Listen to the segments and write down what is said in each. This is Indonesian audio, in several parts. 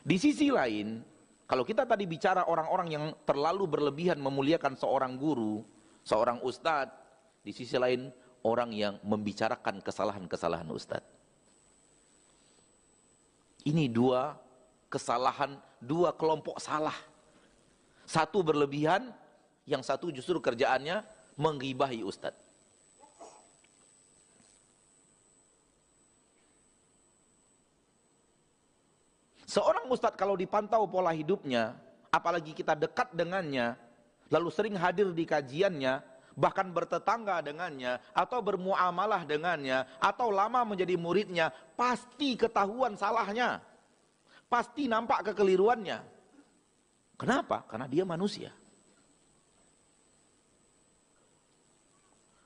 Di sisi lain, kalau kita tadi bicara orang-orang yang terlalu berlebihan memuliakan seorang guru, seorang ustadz, di sisi lain orang yang membicarakan kesalahan-kesalahan ustadz. Ini dua kesalahan, dua kelompok salah. Satu berlebihan, yang satu justru kerjaannya menggibahi ustadz. Seorang ustadz kalau dipantau pola hidupnya, apalagi kita dekat dengannya, lalu sering hadir di kajiannya, bahkan bertetangga dengannya, atau bermuamalah dengannya, atau lama menjadi muridnya, pasti ketahuan salahnya, pasti nampak kekeliruannya. Kenapa? Karena dia manusia.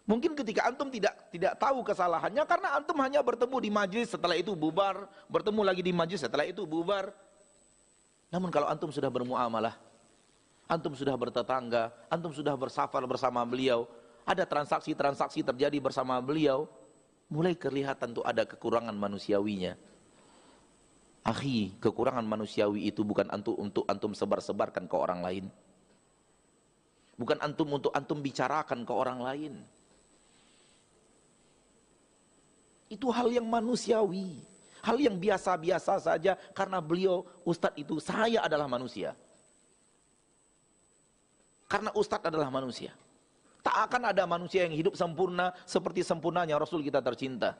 Mungkin ketika antum tidak tahu kesalahannya karena antum hanya bertemu di majlis, setelah itu bubar, bertemu lagi di majlis, setelah itu bubar. Namun kalau antum sudah bermuamalah, antum sudah bertetangga, antum sudah bersafar bersama beliau, ada transaksi-transaksi terjadi bersama beliau, mulai kelihatan tuh ada kekurangan manusiawinya. Akhi, kekurangan manusiawi itu bukan untuk antum sebar-sebarkan ke orang lain. Bukan untuk antum bicarakan ke orang lain. Itu hal yang manusiawi, hal yang biasa-biasa saja, karena beliau ustadz itu, saya adalah manusia. Karena ustadz adalah manusia. Tak akan ada manusia yang hidup sempurna seperti sempurnanya Rasul kita tercinta.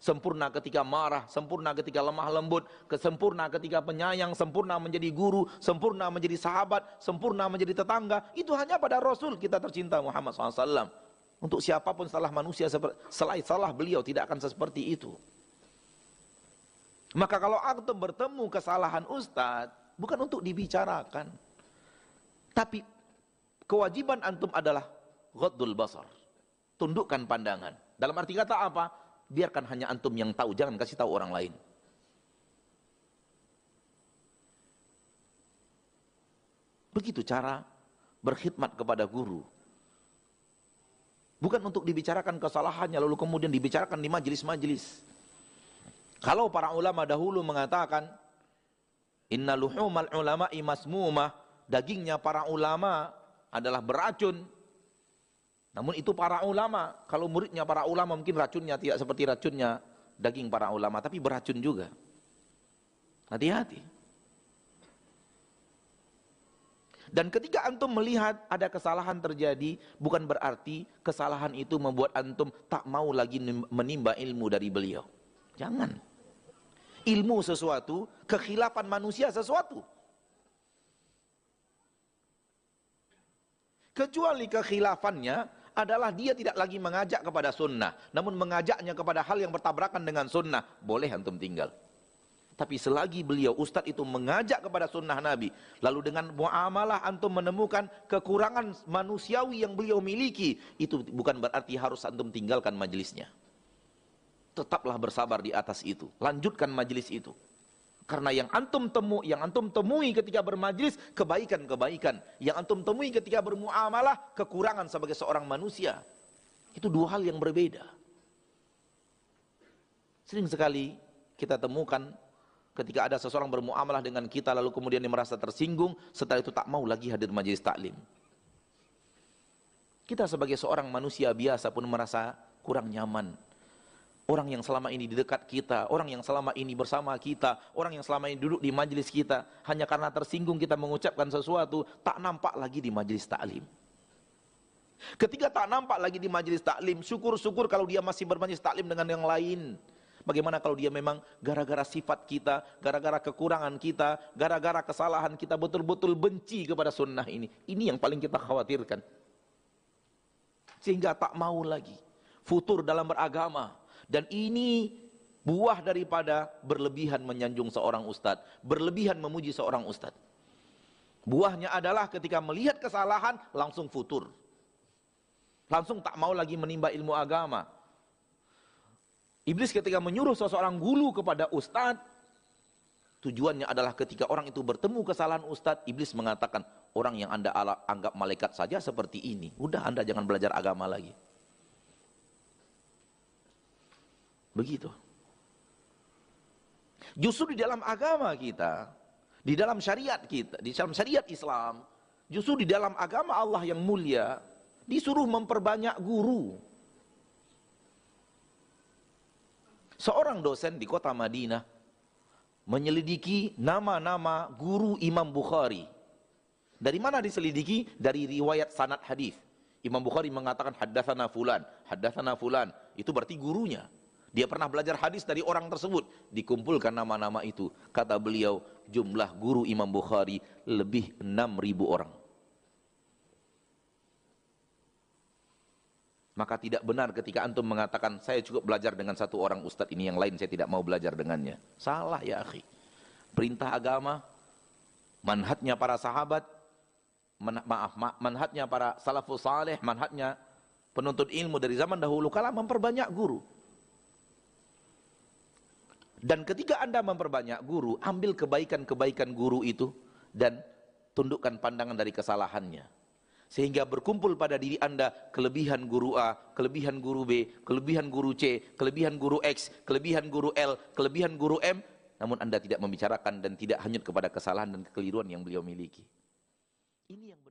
Sempurna ketika marah, sempurna ketika lemah lembut, sempurna ketika penyayang, sempurna menjadi guru, sempurna menjadi sahabat, sempurna menjadi tetangga. Itu hanya pada Rasul kita tercinta Muhammad SAW. Untuk siapapun salah manusia selain salah beliau tidak akan seperti itu. Maka kalau antum bertemu kesalahan ustadz, bukan untuk dibicarakan, tapi kewajiban antum adalah ghaddul basar, tundukkan pandangan. Dalam arti kata apa? Biarkan hanya antum yang tahu, jangan kasih tahu orang lain. Begitu cara berkhidmat kepada guru. Bukan untuk dibicarakan kesalahannya lalu kemudian dibicarakan di majelis-majelis. Kalau para ulama dahulu mengatakan inna luhumal ulama'i masmumah, dagingnya para ulama adalah beracun. Namun itu para ulama, kalau muridnya para ulama mungkin racunnya tidak seperti racunnya daging para ulama, tapi beracun juga. Hati-hati. Dan ketika antum melihat ada kesalahan terjadi, bukan berarti kesalahan itu membuat antum tak mau lagi menimba ilmu dari beliau. Jangan. Ilmu sesuatu, kekhilafan manusia sesuatu. Kecuali kekhilafannya adalah dia tidak lagi mengajak kepada sunnah, namun mengajaknya kepada hal yang bertabrakan dengan sunnah, boleh antum tinggal. Tapi selagi beliau ustadz itu mengajak kepada sunnah Nabi, lalu dengan muamalah antum menemukan kekurangan manusiawi yang beliau miliki, itu bukan berarti harus antum tinggalkan majelisnya. Tetaplah bersabar di atas itu, lanjutkan majelis itu. Karena yang antum temui ketika bermajlis kebaikan-kebaikan, yang antum temui ketika bermuamalah kekurangan sebagai seorang manusia. Itu dua hal yang berbeda. Sering sekali kita temukan ketika ada seseorang bermuamalah dengan kita lalu kemudian dia merasa tersinggung, setelah itu tak mau lagi hadir majelis taklim. Kita sebagai seorang manusia biasa pun merasa kurang nyaman. Orang yang selama ini di dekat kita, orang yang selama ini bersama kita, orang yang selama ini duduk di majelis kita, hanya karena tersinggung kita mengucapkan sesuatu, tak nampak lagi di majelis taklim. Ketika tak nampak lagi di majelis taklim, syukur-syukur kalau dia masih bermajelis taklim dengan yang lain. Bagaimana kalau dia memang gara-gara sifat kita, gara-gara kekurangan kita, gara-gara kesalahan kita betul-betul benci kepada sunnah ini. Ini yang paling kita khawatirkan. Sehingga tak mau lagi futur dalam beragama. Dan ini buah daripada berlebihan menyanjung seorang ustadz, berlebihan memuji seorang ustadz. Buahnya adalah ketika melihat kesalahan langsung futur. Langsung tak mau lagi menimba ilmu agama. Iblis ketika menyuruh seseorang guru kepada ustadz, tujuannya adalah ketika orang itu bertemu kesalahan ustadz, iblis mengatakan, orang yang anda anggap malaikat saja seperti ini, udah anda jangan belajar agama lagi. Begitu. Justru di dalam agama kita, Di dalam syariat kita, di dalam syariat Islam, justru di dalam agama Allah yang mulia, disuruh memperbanyak guru. Seorang dosen di kota Madinah menyelidiki nama-nama guru Imam Bukhari. Dari mana diselidiki? Dari riwayat sanad hadis. Imam Bukhari mengatakan haddatsana fulan, haddatsana fulan. Itu berarti gurunya. Dia pernah belajar hadis dari orang tersebut. Dikumpulkan nama-nama itu. Kata beliau, jumlah guru Imam Bukhari lebih 6.000 orang. Maka tidak benar ketika antum mengatakan, saya cukup belajar dengan satu orang ustadz ini, yang lain saya tidak mau belajar dengannya. Salah ya akhi. Perintah agama, manhajnya para sahabat, manhajnya para salafus saleh, manhajnya penuntut ilmu dari zaman dahulu kala memperbanyak guru. Dan ketika anda memperbanyak guru, ambil kebaikan-kebaikan guru itu dan tundukkan pandangan dari kesalahannya. Sehingga berkumpul pada diri anda kelebihan guru A, kelebihan guru B, kelebihan guru C, kelebihan guru X, kelebihan guru L, kelebihan guru M. Namun anda tidak membicarakan dan tidak hanyut kepada kesalahan dan kekeliruan yang beliau miliki. Ini yang